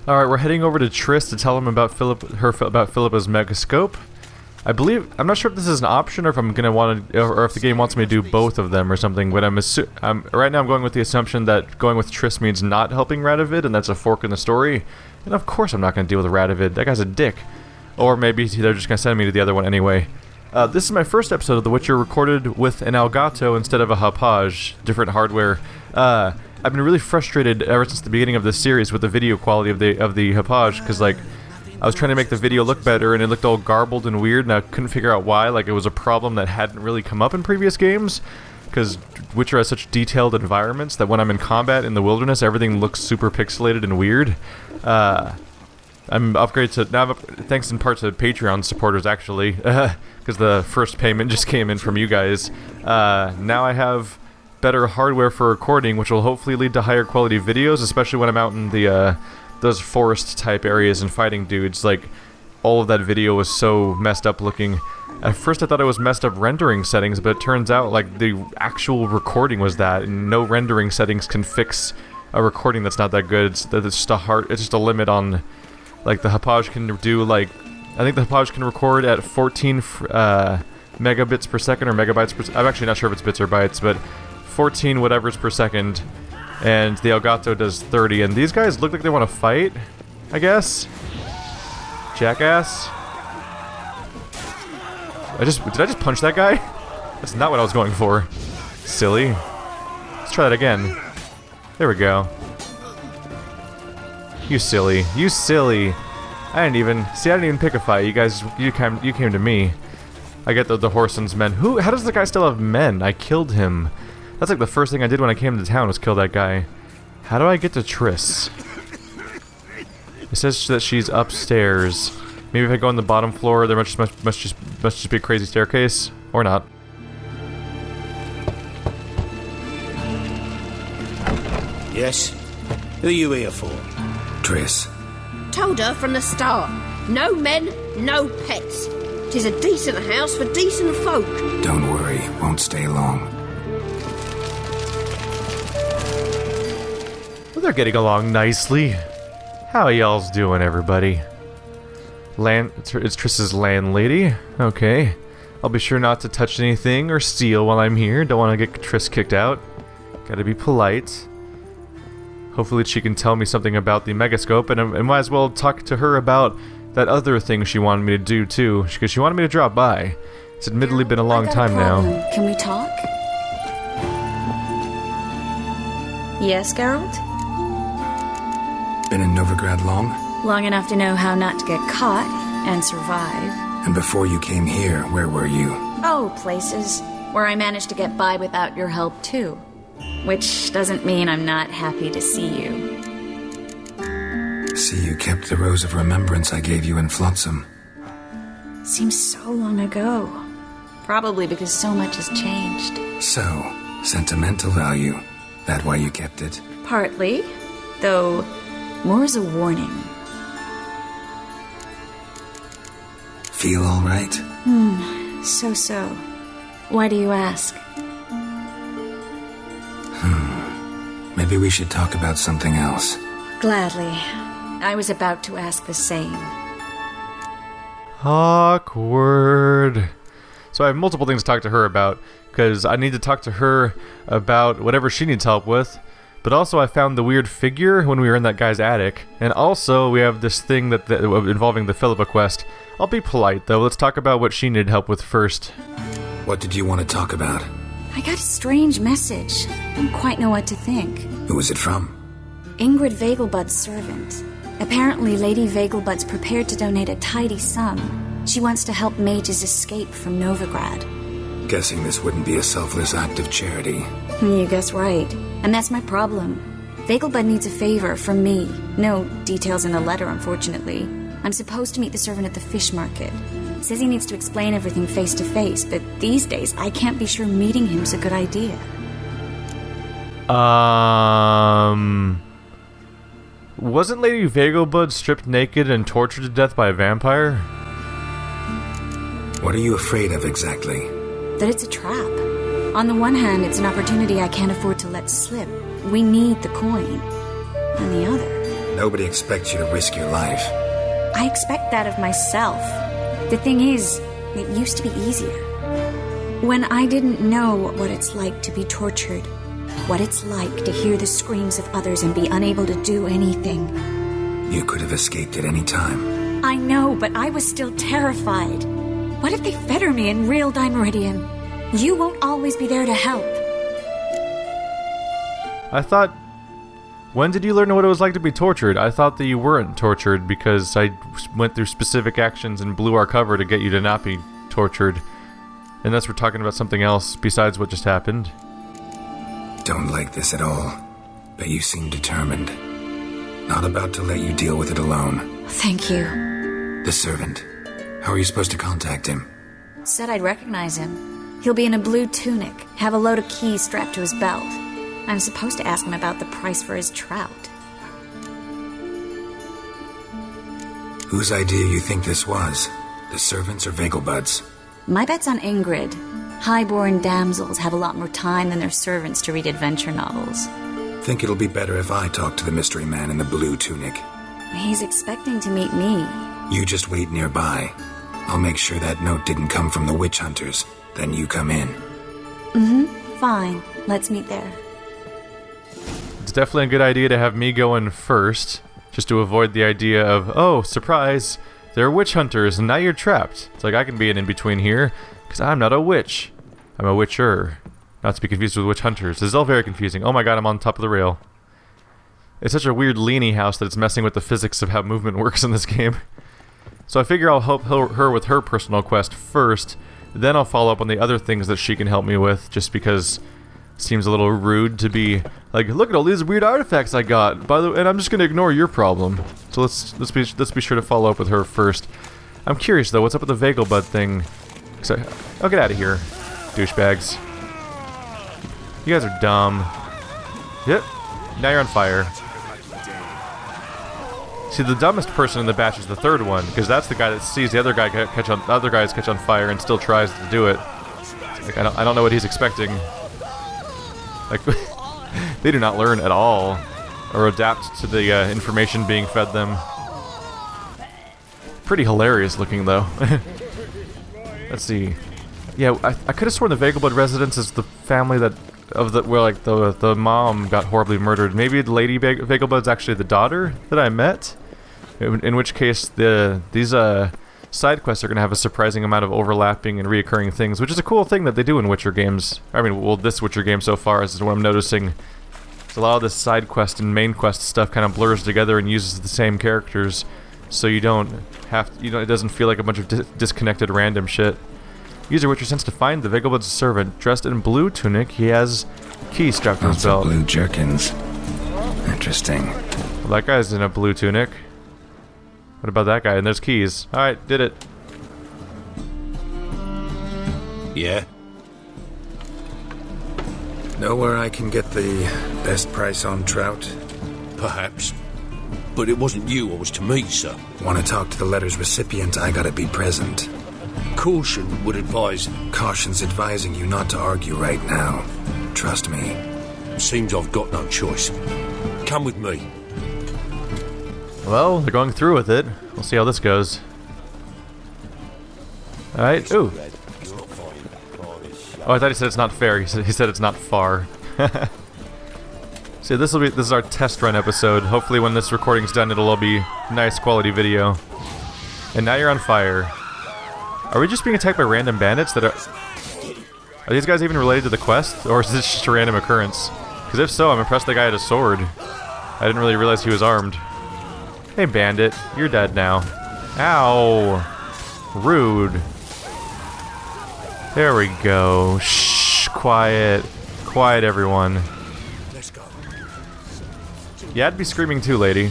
Alright, we're heading over to Triss to tell him about Philippa's megascope. I'm not sure if this is an option or if I'm gonna want to, or if the game wants me to do both of them or something, but right now I'm going with the assumption that going with Triss means not helping Radovid, and that's a fork in the story. And of course I'm not gonna deal with Radovid, that guy's a dick. Or maybe they're just gonna send me to the other one anyway. This is my first episode of The Witcher recorded with an Elgato instead of a Hauppauge, different hardware. I've been really frustrated ever since the beginning of this series with the video quality of the Hauppauge, because like, I was trying to make the video look better and it looked all garbled and weird, and I couldn't figure out why. Like, it was a problem that hadn't really come up in previous games, because Witcher has such detailed environments that when I'm in combat in the wilderness, everything looks super pixelated and weird. I'm upgraded to, now thanks in part to Patreon supporters actually, because the first payment just came in from you guys. Now I have better hardware for recording, which will hopefully lead to higher quality videos, especially when I'm out in the those forest type areas and fighting dudes. Like, all of that video was so messed up looking. At first I thought it was messed up rendering settings, but it turns out like the actual recording was that, and no rendering settings can fix a recording that's not that good. It's just a limit on, like, the Hauppauge can do, like, I think the Hauppauge can record at 14 megabits per second or megabytes per second. I'm actually not sure if it's bits or bytes, but 14 whatevers per second. And the Elgato does 30, and these guys look like they want to fight, I guess. Jackass. Did I just punch that guy? That's not what I was going for. Silly. Let's try that again. There we go. You silly. You silly. I didn't even pick a fight. You guys, you came to me. I get the Whoreson's men. How does the guy still have men? I killed him. That's like the first thing I did when I came to town was kill that guy. How do I get to Triss? It says that she's upstairs. Maybe if I go on the bottom floor, there must just be a crazy staircase, or not. Yes? Who are you here for? Triss. Told her from the start. No men, no pets. 'Tis a decent house for decent folk. Don't worry, won't stay long. Well, they're getting along nicely. How y'all's doing, everybody? It's Triss's landlady. Okay. I'll be sure not to touch anything or steal while I'm here. Don't want to get Triss kicked out. Gotta be polite. Hopefully she can tell me something about the megascope, and I might as well talk to her about that other thing she wanted me to do, too. Because she wanted me to drop by. It's admittedly been a long time now. Can we talk? Yes, Geralt? Been in Novigrad long? Long enough to know how not to get caught and survive. And before you came here, where were you? Oh, places where I managed to get by without your help, too. Which doesn't mean I'm not happy to see you. See, you kept the rose of remembrance I gave you in Flotsam. Seems so long ago. Probably because so much has changed. So, sentimental value. That why you kept it? Partly, though more as a warning. Feel all right? So. Why do you ask? Maybe we should talk about something else. Gladly. I was about to ask the same. Awkward. So I have multiple things to talk to her about, because I need to talk to her about whatever she needs help with. But also I found the weird figure when we were in that guy's attic. And also we have this thing that involving the Philippa quest. I'll be polite though. Let's talk about what she needed help with first. What did you want to talk about? I got a strange message. Don't quite know what to think. Who was it from? Ingrid Vegelbud's servant. Apparently Lady Vegelbud's prepared to donate a tidy sum. She wants to help mages escape from Novigrad. Guessing this wouldn't be a selfless act of charity. You guess right. And that's my problem. Vegelbud needs a favor from me. No details in the letter, unfortunately. I'm supposed to meet the servant at the fish market. Says he needs to explain everything face to face, but these days I can't be sure meeting him's a good idea. Wasn't Lady Vegelbud stripped naked and tortured to death by a vampire? What are you afraid of exactly? That it's a trap. On the one hand, it's an opportunity I can't afford to let slip. We need the coin. On the other, Nobody expects you to risk your life. I expect that of myself. The thing is, it used to be easier. When I didn't know what it's like to be tortured, what it's like to hear the screams of others and be unable to do anything. You could have escaped at any time. I know, but I was still terrified. What if they fetter me in real Dimeridium? You won't always be there to help. I thought... When did you learn what it was like to be tortured? I thought that you weren't tortured because I went through specific actions and blew our cover to get you to not be tortured. Unless we're talking about something else besides what just happened. Don't like this at all, but you seem determined. Not about to let you deal with it alone. Thank you. The servant. How are you supposed to contact him? Said I'd recognize him. He'll be in a blue tunic, have a load of keys strapped to his belt. I'm supposed to ask him about the price for his trout. Whose idea you think this was? The servants or Vegelbud's? My bet's on Ingrid. High-born damsels have a lot more time than their servants to read adventure novels. Think it'll be better if I talk to the mystery man in the blue tunic. He's expecting to meet me. You just wait nearby. I'll make sure that note didn't come from the witch hunters. Then you come in. Fine. Let's meet there. It's definitely a good idea to have me go in first, just to avoid the idea of, oh, surprise, they're witch hunters and now you're trapped. It's like I can be in between here, because I'm not a witch. I'm a witcher. Not to be confused with witch hunters. This is all very confusing. Oh my god, I'm on top of the rail. It's such a weird leany house that it's messing with the physics of how movement works in this game. So I figure I'll help her with her personal quest first, then I'll follow up on the other things that she can help me with, just because it seems a little rude to be like, look at all these weird artifacts I got, by the way, and I'm just gonna ignore your problem. So let's be sure to follow up with her first. I'm curious though, what's up with the Vegelbud thing? I'll get out of here, douchebags. You guys are dumb. Yep. Now you're on fire. See, the dumbest person in the batch is the third one, because that's the guy that sees the other guys catch on fire and still tries to do it. Like, I don't know what he's expecting. Like, they do not learn at all, or adapt to the information being fed them. Pretty hilarious looking, though. Let's see. Yeah, I could have sworn the Vegelbud residence is the family that where like the mom got horribly murdered. Maybe the Lady Vegelbud's actually the daughter that I met. In which case, these side quests are going to have a surprising amount of overlapping and reoccurring things, which is a cool thing that they do in Witcher games. I mean, well, this Witcher game so far is what I'm noticing. So a lot of this side quest and main quest stuff kind of blurs together and uses the same characters, so you don't have to, it doesn't feel like a bunch of disconnected random shit. User Witcher sends to find the Vegelbud's servant. Dressed in blue tunic, he has keys strapped to his belt. Blue jerkins. Interesting. Well, that guy's in a blue tunic. What about that guy? And there's keys. Alright, did it. Yeah? Know where I can get the best price on trout? Perhaps. But it wasn't you I was to meet, sir. Want to talk to the letter's recipient, I gotta be present. Caution would advise. Caution's advising you not to argue right now. Trust me. Seems I've got no choice. Come with me. Well, they're going through with it. We'll see how this goes. Alright, ooh. Oh, I thought he said it's not fair. He said it's not far. See, this is our test run episode. Hopefully when this recording's done, it'll all be nice quality video. And now you're on fire. Are we just being attacked by random bandits that are these guys even related to the quest? Or is this just a random occurrence? Because if so, I'm impressed the guy had a sword. I didn't really realize he was armed. Hey bandit, you're dead now. Ow! Rude. There we go. Shh, quiet. Quiet everyone. Let's go. Yeah, I'd be screaming too, lady.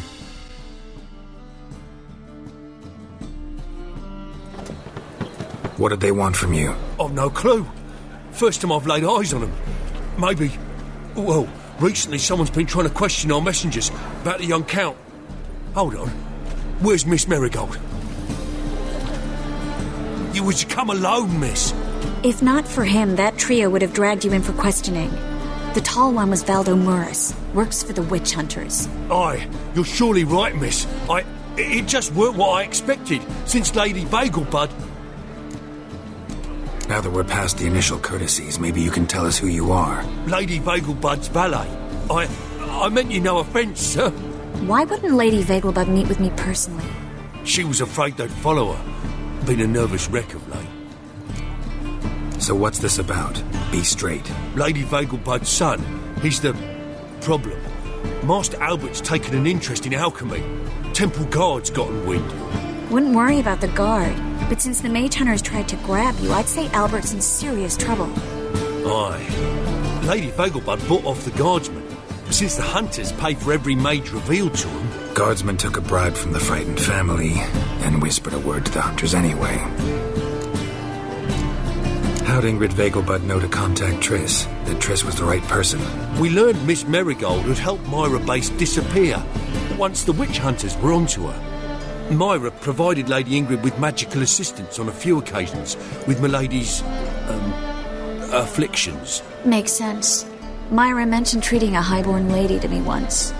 What did they want from you? I've no clue. First time I've laid eyes on them. Maybe... Well, recently someone's been trying to question our messengers about the young Count. Hold on. Where's Miss Marigold? You was to come alone, miss. If not for him, that trio would have dragged you in for questioning. The tall one was Valdo Murris. Works for the witch hunters. Aye, you're surely right, miss. It just weren't what I expected, since Lady Vegelbud... Now that we're past the initial courtesies, maybe you can tell us who you are. Lady Vegelbud's valet. I meant you no offence, sir. Why wouldn't Lady Vegelbud meet with me personally? She was afraid they'd follow her. Been a nervous wreck of late. So what's this about? Be straight. Lady Vegelbud's son, he's the problem. Master Albert's taken an interest in alchemy. Temple guards gotten wind. Wouldn't worry about the guard, but since the mage hunters tried to grab you, I'd say Albert's in serious trouble. Aye. Lady Vegelbud bought off the guardsmen. Since the hunters paid for every mage revealed to them... Guardsmen took a bribe from the frightened family and whispered a word to the hunters anyway. How'd Ingrid Vegelbud know to contact Triss? That Triss was the right person? We learned Miss Marigold had helped Myra Base disappear once the witch hunters were onto her. Myra provided Lady Ingrid with magical assistance on a few occasions with Milady's... afflictions. Makes sense. Myra mentioned treating a highborn lady to me once.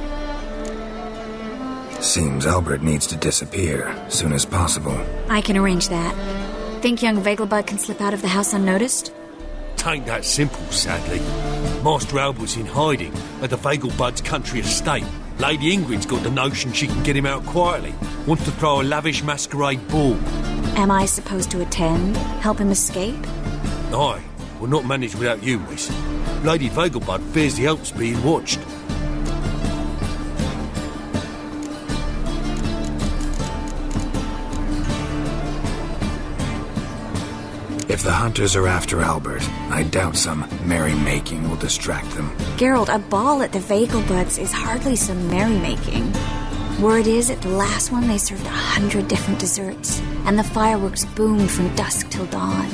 Seems Albert needs to disappear soon as possible. I can arrange that. Think young Vegelbud can slip out of the house unnoticed? Tain't that simple, sadly. Master Albert's in hiding at the Vegelbud's country estate. Lady Ingrid's got the notion she can get him out quietly. Wants to throw a lavish masquerade ball. Am I supposed to attend? Help him escape? Aye. We'll not manage without you, miss. Lady Vegelbud fears the Alps being watched. If the hunters are after Albert, I doubt some merrymaking will distract them. Geralt, a ball at the Vegelbuds is hardly some merrymaking. Word is, at the last one they served 100 different desserts, and the fireworks boomed from dusk till dawn.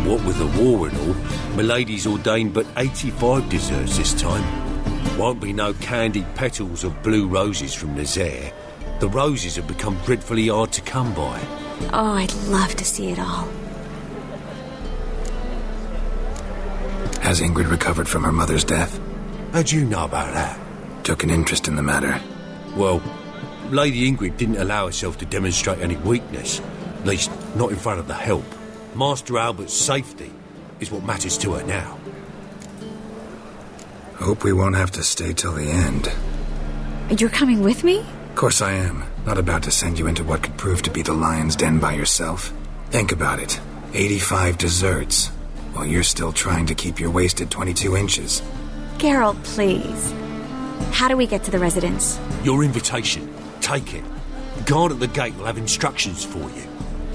What with the war and all, Milady's ordained but 85 desserts this time. Won't be no candied petals or blue roses from Nazaire. The roses have become dreadfully hard to come by. Oh, I'd love to see it all. Has Ingrid recovered from her mother's death? How'd you know about that? Took an interest in the matter. Well, Lady Ingrid didn't allow herself to demonstrate any weakness. At least, not in front of the help. Master Albert's safety is what matters to her now. Hope we won't have to stay till the end. You're coming with me? Of course I am. Not about to send you into what could prove to be the lion's den by yourself. Think about it. 85 desserts, while you're still trying to keep your waist at 22 inches. Geralt, please. How do we get to the residence? Your invitation. Take it. Guard at the gate will have instructions for you.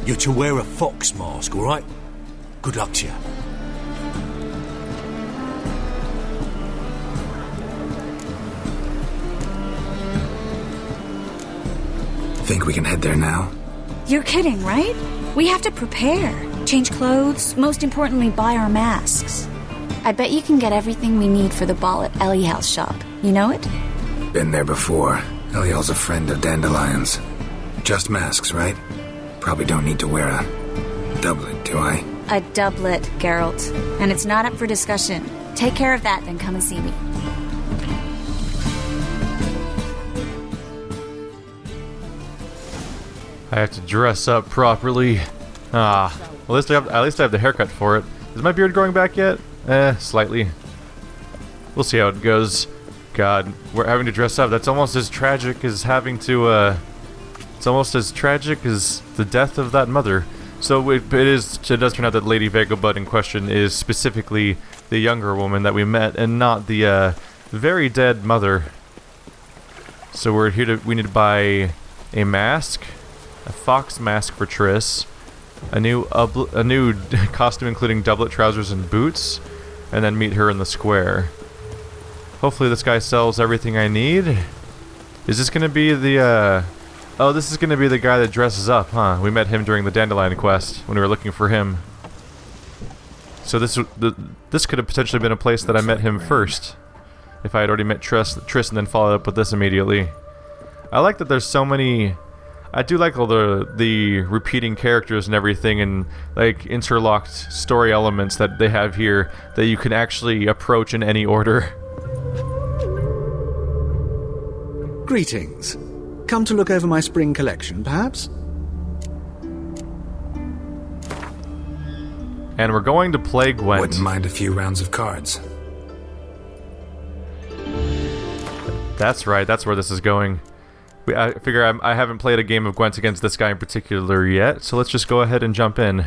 You're to wear a fox mask, all right? Good luck to you. Think we can head there now? You're kidding, right? We have to prepare. Change clothes, most importantly, buy our masks. I bet you can get everything we need for the ball at Eliel's shop. You know it? Been there before. Eliel's a friend of Dandelion's. Just masks, right? Probably don't need to wear a doublet, do I? A doublet, Geralt. And it's not up for discussion. Take care of that, then come and see me. I have to dress up properly. Well, at least I have the haircut for it. Is my beard growing back yet? Slightly. We'll see how it goes. God, we're having to dress up. That's almost as tragic as having to, it's almost as tragic as the death of that mother. So it does turn out that Lady Vegelbud in question is specifically the younger woman that we met, and not the, very dead mother. So we need to buy a mask, a fox mask for Triss, a new costume including doublet, trousers, and boots, and then meet her in the square. Hopefully this guy sells everything I need. Is this gonna be the, oh, this is gonna be the guy that dresses up, huh? We met him during the Dandelion quest when we were looking for him. So this could have potentially been a place that I met him first, if I had already met Triss and then followed up with this immediately. I like that there's so many. I do like all the repeating characters and everything, and like interlocked story elements that they have here that you can actually approach in any order. Greetings. Come to look over my spring collection, perhaps? And we're going to play Gwent. Wouldn't mind a few rounds of cards. That's right, that's where this is going. I figure I haven't played a game of Gwent against this guy in particular yet, so let's just go ahead and jump in.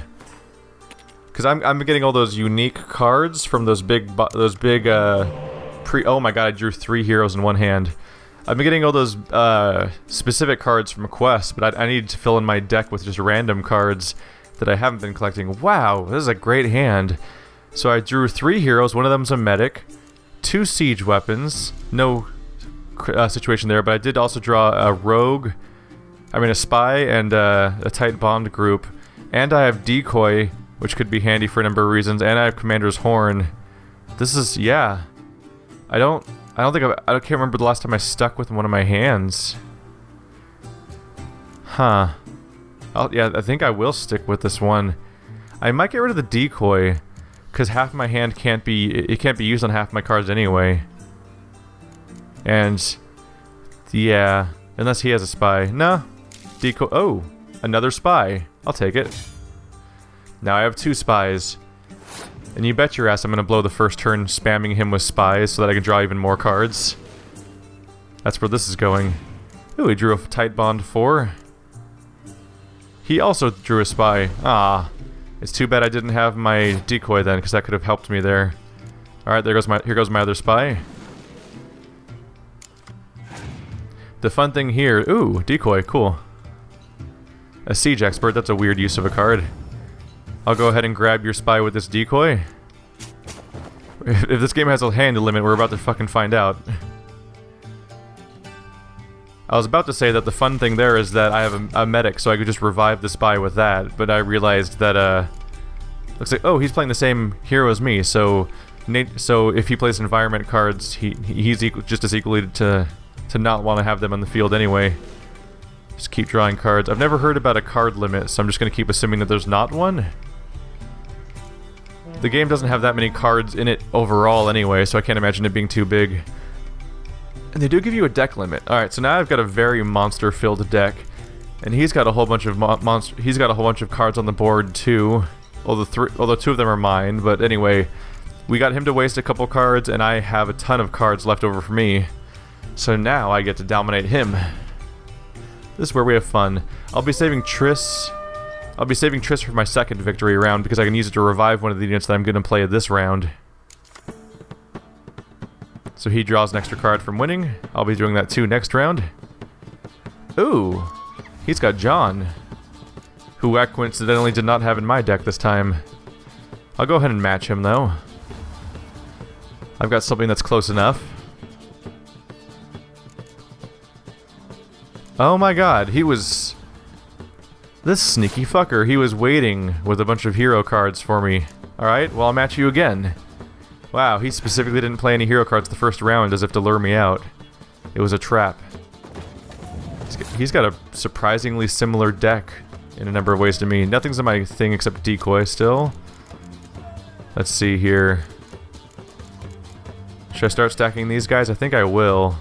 Because I'm getting all those unique cards from those big oh my god, I drew 3 heroes in one hand. I've been getting all those specific cards from quests, but I need to fill in my deck with just random cards that I haven't been collecting. Wow, this is a great hand. So I drew 3 heroes, one of them's a medic, 2 siege weapons, no situation there, but I did also draw a spy and a tight bond group, and I have decoy, which could be handy for a number of reasons, and I have commander's horn. This is, yeah. I can't remember the last time I stuck with one of my hands. Huh. Yeah, I think I will stick with this one. I might get rid of the decoy, because half my hand can't be used on half my cards anyway. And yeah, unless he has a spy. No. Decoy. Oh, another spy. I'll take it. Now I have 2 spies. And you bet your ass I'm going to blow the first turn spamming him with spies so that I can draw even more cards. That's where this is going. Ooh, he drew a tight bond 4. He also drew a spy. Ah, it's too bad I didn't have my decoy then, because that could have helped me there. Alright, here goes my other spy. The fun thing here... Ooh, decoy, cool. A siege expert, that's a weird use of a card. I'll go ahead and grab your spy with this decoy. If this game has a hand limit, we're about to fucking find out. I was about to say that the fun thing there is that I have a medic, so I could just revive the spy with that, but I realized that, looks like, oh, he's playing the same hero as me, so if he plays environment cards, he's just as equally to not want to have them on the field anyway. Just keep drawing cards. I've never heard about a card limit, so I'm just going to keep assuming that there's not one. The game doesn't have that many cards in it overall anyway, so I can't imagine it being too big. And they do give you a deck limit. Alright, so now I've got a very monster-filled deck. And he's got a whole bunch of cards on the board too. Although 2 of them are mine, but anyway. We got him to waste a couple cards, and I have a ton of cards left over for me. So now I get to dominate him. This is where we have fun. I'll be saving Triss for my second victory round because I can use it to revive one of the units that I'm going to play this round. So he draws an extra card from winning. I'll be doing that too next round. Ooh, he's got John, who I coincidentally did not have in my deck this time. I'll go ahead and match him though. I've got something that's close enough. Oh my god, this sneaky fucker, he was waiting with a bunch of hero cards for me. Alright, well I'll match you again. Wow, he specifically didn't play any hero cards the first round as if to lure me out. It was a trap. He's got a surprisingly similar deck in a number of ways to me. Nothing's in my thing except decoy still. Let's see here. Should I start stacking these guys? I think I will.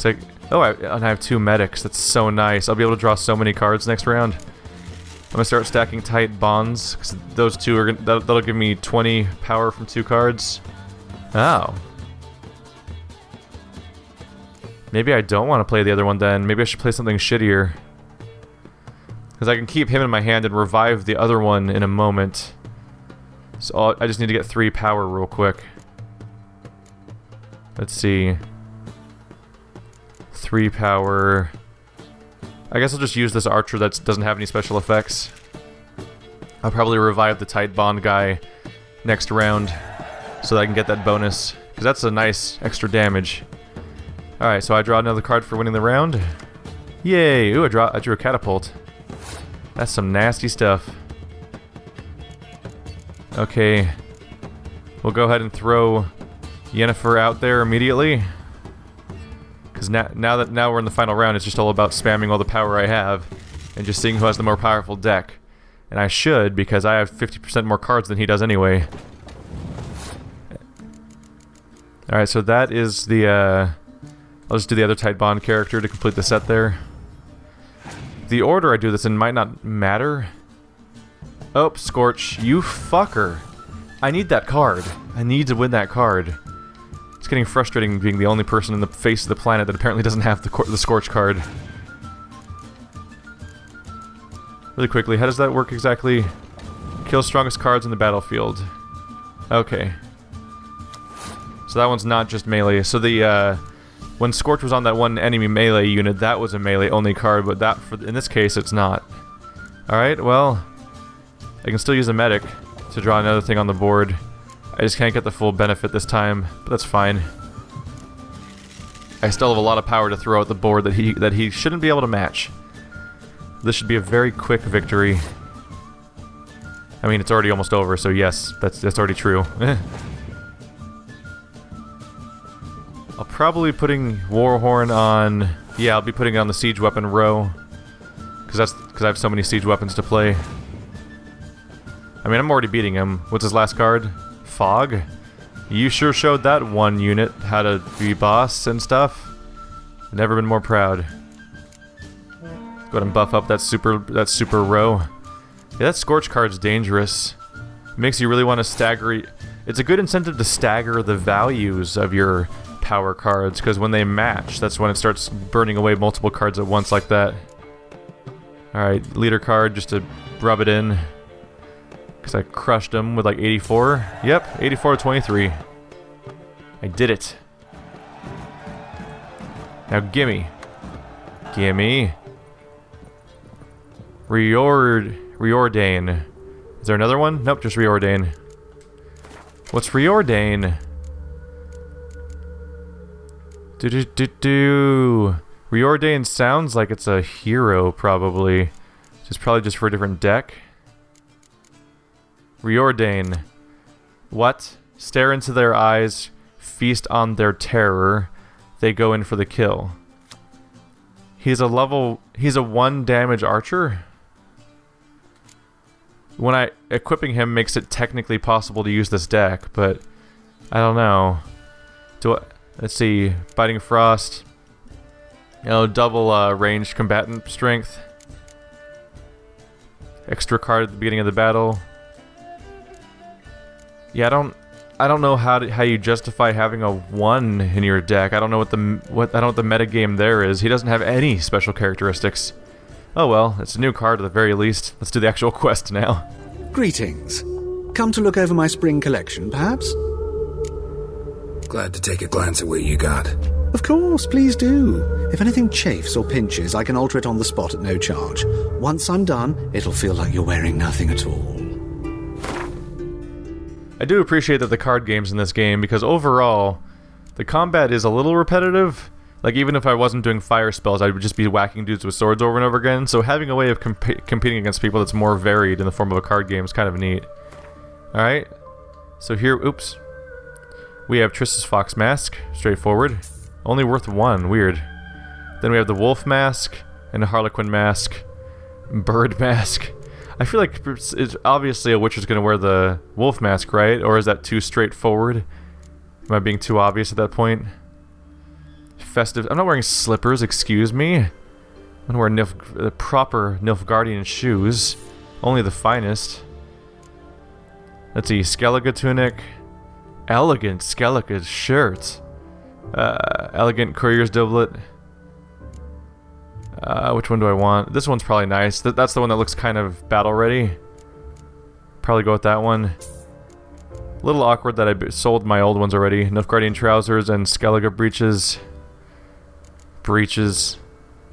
And I have 2 medics. That's so nice. I'll be able to draw so many cards next round. I'm gonna start stacking tight bonds because those 2 are that'll give me 20 power from 2 cards. Oh. Maybe I don't want to play the other one then. Maybe I should play something shittier. Because I can keep him in my hand and revive the other one in a moment. So I just need to get 3 power real quick. Let's see. 3 power. I guess I'll just use this archer that doesn't have any special effects. I'll probably revive the tight bond guy next round so that I can get that bonus. Because that's a nice extra damage. Alright, so I draw another card for winning the round. Yay! Ooh, I drew a catapult. That's some nasty stuff. Okay. We'll go ahead and throw Yennefer out there immediately. Because now we're in the final round, it's just all about spamming all the power I have and just seeing who has the more powerful deck. And I should, because I have 50% more cards than he does anyway. Alright, so that is the I'll just do the other tight bond character to complete the set there. The order I do this in might not matter. Oh, Scorch, you fucker. I need that card. I need to win that card. It's getting frustrating being the only person in the face of the planet that apparently doesn't have the Scorch card. Really quickly, how does that work exactly? Kill strongest cards in the battlefield. Okay. So that one's not just melee. So the, when Scorch was on that one enemy melee unit, that was a melee-only card, but that, in this case, it's not. Alright, well, I can still use a medic to draw another thing on the board. I just can't get the full benefit this time, but that's fine. I still have a lot of power to throw at the board that he shouldn't be able to match. This should be a very quick victory. I mean, it's already almost over, so yes, that's already true. I'll probably be putting Warhorn on... Yeah, I'll be putting it on the siege weapon row. Because I have so many siege weapons to play. I mean, I'm already beating him. What's his last card? Fog? You sure showed that one unit how to be boss and stuff. Never been more proud. Go ahead and buff up that super row. Yeah, that Scorch card's dangerous. It makes you really want to stagger... It's a good incentive to stagger the values of your power cards, because when they match, that's when it starts burning away multiple cards at once like that. Alright, leader card just to rub it in. Because I crushed him with like 84. Yep, 84 to 23. I did it. Now gimme. Gimme. Reordain. Is there another one? Nope, just reordain. What's reordain? Reordain sounds like it's a hero, probably. Just probably just for a different deck. Reordain. What? Stare into their eyes, feast on their terror. They go in for the kill. He's a 1 damage archer? Equipping him makes it technically possible to use this deck, but I don't know. Let's see. Biting Frost. You know, double ranged combatant strength. Extra card at the beginning of the battle. Yeah, I don't know how you justify having a 1 in your deck. I don't know what the metagame there is. He doesn't have any special characteristics. Oh well, it's a new card at the very least. Let's do the actual quest now. Greetings. Come to look over my spring collection, perhaps? Glad to take a glance at what you got. Of course, please do. If anything chafes or pinches, I can alter it on the spot at no charge. Once I'm done, it'll feel like you're wearing nothing at all. I do appreciate that the card games in this game, because overall, the combat is a little repetitive. Like, even if I wasn't doing fire spells, I would just be whacking dudes with swords over and over again. So having a way of competing against people that's more varied in the form of a card game is kind of neat. Alright. So here, oops. We have Triss's Fox Mask, straightforward. Only worth 1, weird. Then we have the Wolf Mask, and a Harlequin Mask, Bird Mask. I feel like it's obviously a Witcher's gonna wear the Wolf Mask, right? Or is that too straightforward? Am I being too obvious at that point? Festive. I'm not wearing slippers, excuse me. I'm gonna wear the proper Nilfgaardian shoes. Only the finest. Let's see, Skellige tunic. Elegant Skellige shirt. Elegant courier's doublet. Which one do I want? This one's probably nice. That's the one that looks kind of battle ready. Probably go with that one. A little awkward that I sold my old ones already. Nilfgaardian trousers and Skellige breeches.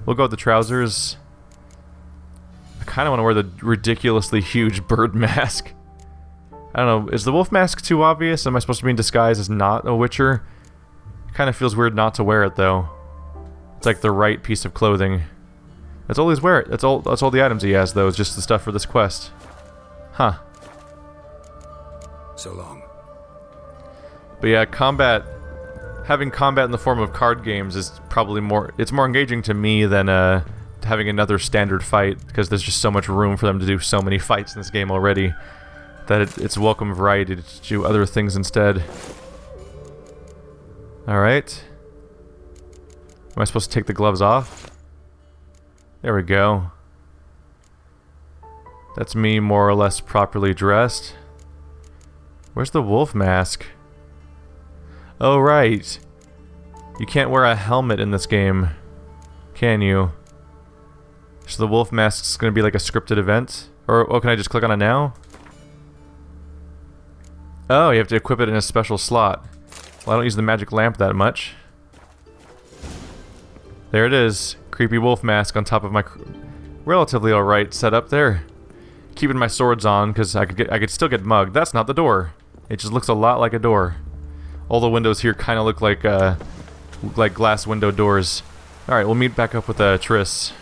We'll go with the trousers. I kind of want to wear the ridiculously huge bird mask. I don't know, is the wolf mask too obvious? Am I supposed to be in disguise as not a Witcher? It kind of feels weird not to wear it though. It's like the right piece of clothing. That's all he's wearing. That's all the items he has though, is just the stuff for this quest. Huh. So long. But yeah, having combat in the form of card games is probably more engaging to me than having another standard fight, because there's just so much room for them to do so many fights in this game already that it's welcome variety to do other things instead. Alright. Am I supposed to take the gloves off? There we go. That's me more or less properly dressed. Where's the wolf mask? Oh, right. You can't wear a helmet in this game, can you? So the wolf mask's gonna be like a scripted event? Or, oh, can I just click on it now? Oh, you have to equip it in a special slot. Well, I don't use the magic lamp that much. There it is. Creepy wolf mask on top of my relatively alright setup there. Keeping my swords on, because I could still get mugged. That's not the door. It just looks a lot like a door. All the windows here kind of look like glass window doors. Alright, we'll meet back up with Triss.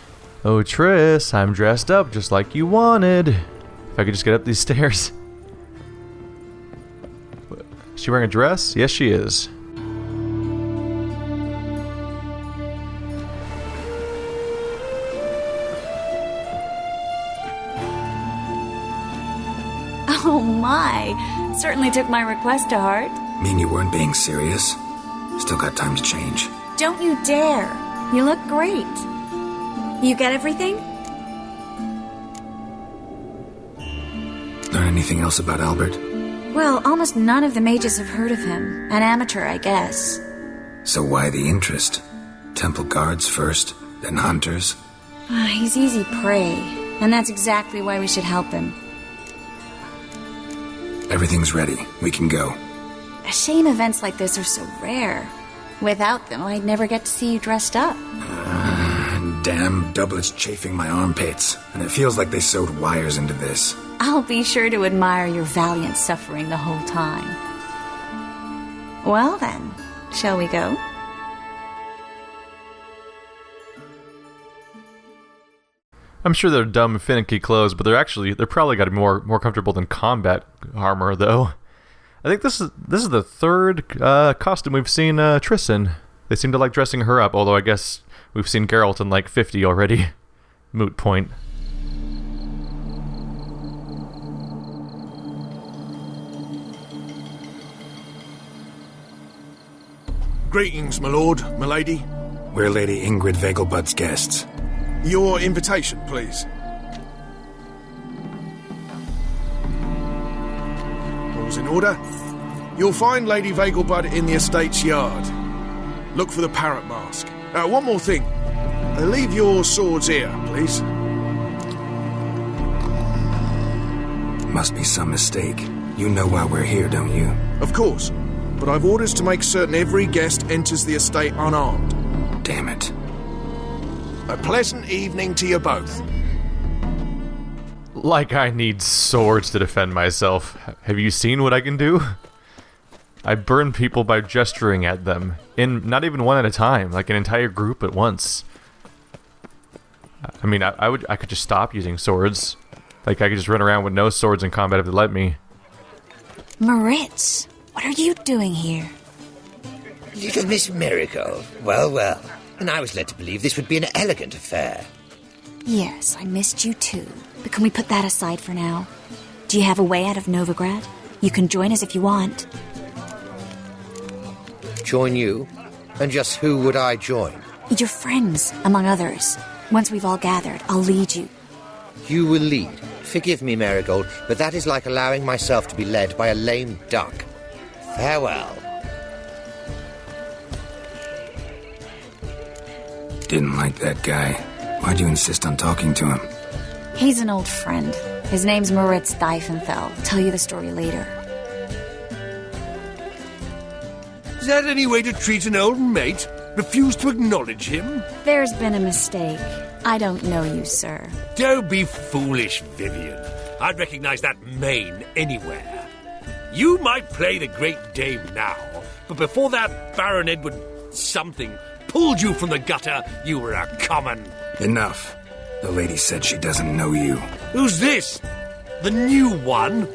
Oh, Triss, I'm dressed up just like you wanted. If I could just get up these stairs. Is she wearing a dress? Yes, she is. Oh my! Certainly took my request to heart. Mean you weren't being serious? Still got time to change. Don't you dare! You look great. You get everything? Learn anything else about Albert? Well, almost none of the mages have heard of him. An amateur, I guess. So why the interest? Temple guards first, then hunters? He's easy prey, and that's exactly why we should help him. Everything's ready. We can go. A shame events like this are so rare. Without them, I'd never get to see you dressed up. Damn doublets chafing my armpits, and it feels like they sewed wires into this. I'll be sure to admire your valiant suffering the whole time. Well then, shall we go? I'm sure they're dumb, finicky clothes, but they're probably got to be more comfortable than combat armor, though. I think this is the third costume we've seen Triss in. They seem to like dressing her up, although I guess we've seen Geralt in like 50 already. Moot point. Greetings, my lord, my lady. We're Lady Ingrid Vegelbud's guests. Your invitation, please. All's in order. You'll find Lady Vegelbud in the estate's yard. Look for the parrot mask. One more thing. Leave your swords here, please. Must be some mistake. You know why we're here, don't you? Of course. But I've orders to make certain every guest enters the estate unarmed. Damn it. A pleasant evening to you both. Like I need swords to defend myself. Have you seen what I can do? I burn people by gesturing at them. Not even one at a time, like an entire group at once. I mean, I could just stop using swords. Like I could just run around with no swords in combat if they let me. Moritz, what are you doing here? Little Miss Marigold. Well, well. And I was led to believe this would be an elegant affair. Yes, I missed you too. But can we put that aside for now? Do you have a way out of Novigrad? You can join us if you want. Join you? And just who would I join? Your friends, among others. Once we've all gathered, I'll lead you. You will lead. Forgive me, Marigold, but that is like allowing myself to be led by a lame duck. Farewell. Didn't like that guy. Why'd you insist on talking to him? He's an old friend. His name's Moritz Diefenfeld. I'll tell you the story later. Is that any way to treat an old mate? Refuse to acknowledge him? There's been a mistake. I don't know you, sir. Don't be foolish, Vivian. I'd recognize that mane anywhere. You might play the Great Dame now, but before that Baron Edward something pulled you from the gutter, you were a common. Enough. The lady said she doesn't know you. Who's this? The new one?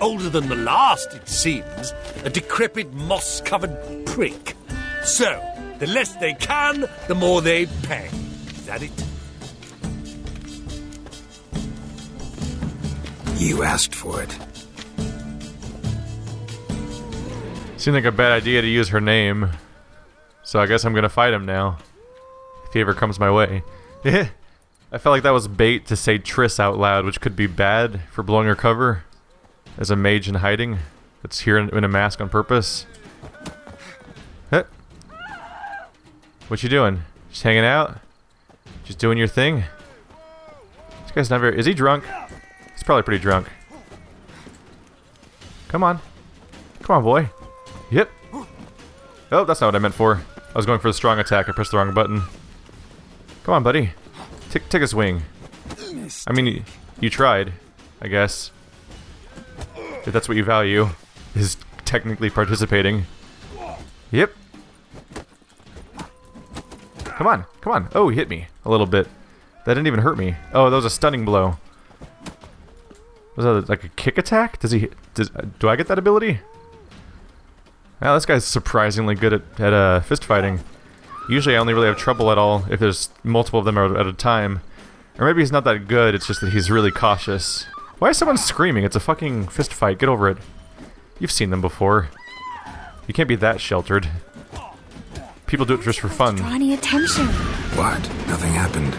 Older than the last, it seems. A decrepit, moss-covered prick. So, the less they can, the more they pay. Is that it? You asked for it. Seemed like a bad idea to use her name. So I guess I'm gonna fight him now. if he ever comes my way. I felt like that was bait to say Triss out loud, which could be bad for blowing her cover as a mage in hiding that's here in a mask on purpose. What you doing? Just hanging out? Just doing your thing? This guy's not very... Is he drunk? He's probably pretty drunk. Come on. Come on, boy. Yep. Oh, that's not what I meant for. I was going for the strong attack. I pressed the wrong button. Come on, buddy. Take a swing. I mean, you tried, I guess. If that's what you value, is technically participating. Yep. Come on, come on. Oh, he hit me a little bit. That didn't even hurt me. Oh, that was a stunning blow. Was that like a kick attack? Do I get that ability? Wow, this guy's surprisingly good at fist fighting. Usually I only really have trouble at all if there's multiple of them at a time. Or maybe he's not that good, it's just that he's really cautious. Why is someone screaming? It's a fucking fist fight, get over it. You've seen them before. You can't be that sheltered. People do it just for fun. Draw any attention. What? Nothing happened.